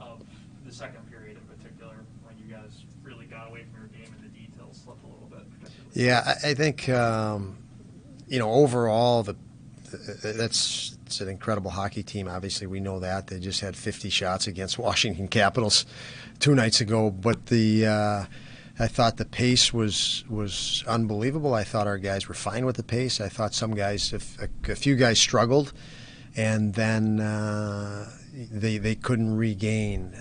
of the second period in particular, when you guys really got away from your game and the details slipped a little bit? Yeah, I think overall it's an incredible hockey team. Obviously, we know that they just had 50 shots against Washington Capitals 2 nights ago. But I thought the pace was unbelievable. I thought our guys were fine with the pace. I thought some guys, a few guys struggled, and then they couldn't regain.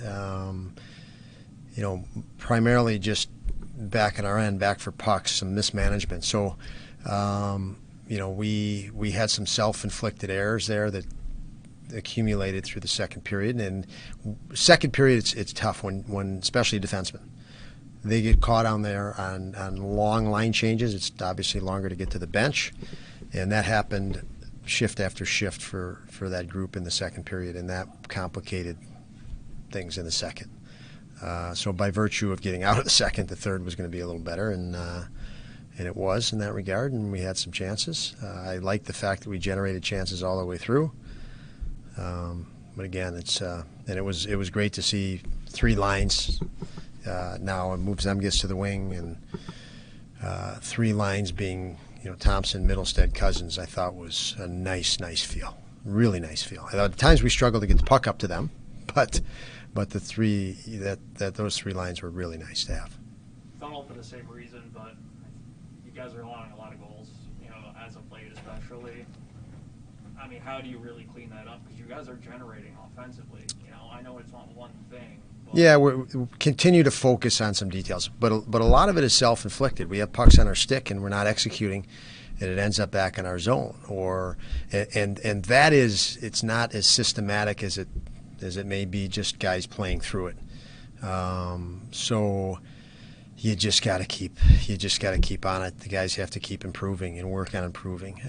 Primarily just back in our end, back for pucks, some mismanagement. So, we had some self-inflicted errors there that accumulated through the second period. And second period, it's tough when especially defensemen. They get caught on there on long line changes. It's obviously longer to get to the bench, and that happened shift after shift for that group in the second period, and that complicated things in the second. So by virtue of getting out of the second, the third was going to be a little better, and it was in that regard, and we had some chances. I like the fact that we generated chances all the way through. But again, it was great to see 3 lines. Now it moves them gets to the wing, and 3 lines being Thompson, Middlestead, Cousins. I thought was a nice feel, really nice feel. I thought at times we struggled to get the puck up to them, but the those 3 lines were really nice to have. Not all for the same reason, but you guys are allowing a lot of goals, as of late especially. I mean, how do you really clean that up? Because you guys are generating offensively. I know it's not one thing. Yeah, we continue to focus on some details, but a lot of it is self-inflicted. We have pucks on our stick and we're not executing, and it ends up back in our zone. And that is, it's not as systematic as it may be, just guys playing through it. So you just got to keep on it. The guys have to keep improving and work on improving.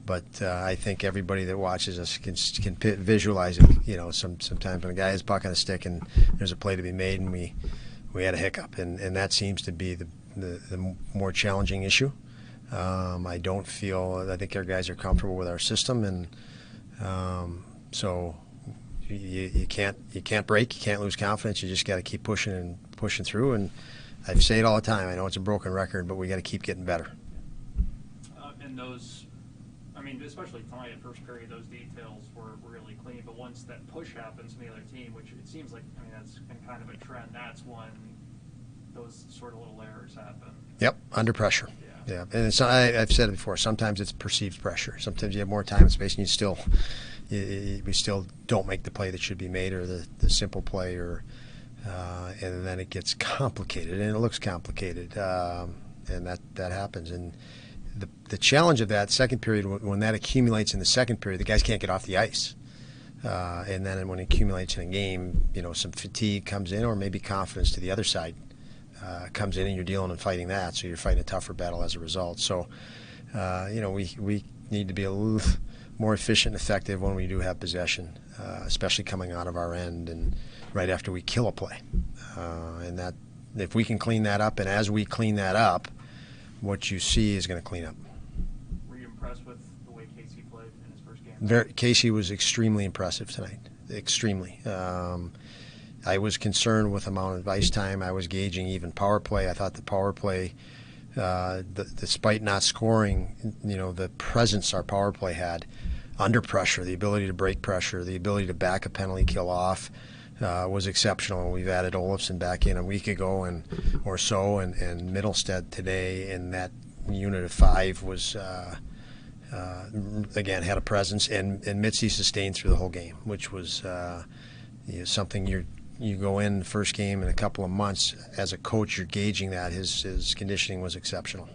But I think everybody that watches us can visualize it. Sometimes when a guy has a puck on a stick and there's a play to be made, and we had a hiccup, and that seems to be the more challenging issue. I think our guys are comfortable with our system, and so you can't break, you can't lose confidence. You just got to keep pushing through. And I say it all the time. I know it's a broken record, but we got to keep getting better. And those. I mean, especially tonight in first period, those details were really clean. But once that push happens from the other team, which it seems like, that's been kind of a trend, that's when those sort of little errors happen. Yep, under pressure. Yeah. And I've said it before. Sometimes it's perceived pressure. Sometimes you have more time and space, and we still don't make the play that should be made, or the simple play, and then it gets complicated, and it looks complicated, and that happens. And the challenge of that second period, when that accumulates in the second period, the guys can't get off the ice. And then when it accumulates in a game, some fatigue comes in, or maybe confidence to the other side comes in, and you're dealing and fighting that. So you're fighting a tougher battle as a result. So, we need to be a little more efficient and effective when we do have possession, especially coming out of our end and right after we kill a play. And that, if we can clean that up, and as we clean that up, what you see is going to clean up. Were you impressed with the way Casey played in his first game? Casey was extremely impressive tonight. Extremely. I was concerned with amount of ice time. I was gauging even power play. I thought the power play, despite not scoring, the presence our power play had under pressure, the ability to break pressure, the ability to back a penalty kill off, was exceptional. We've added Olofsson back in a week ago and Middlestead today, and that unit of 5 was again had a presence, and Mitzi sustained through the whole game, which was something you go in the first game in a couple of months as a coach, you're gauging that his conditioning was exceptional.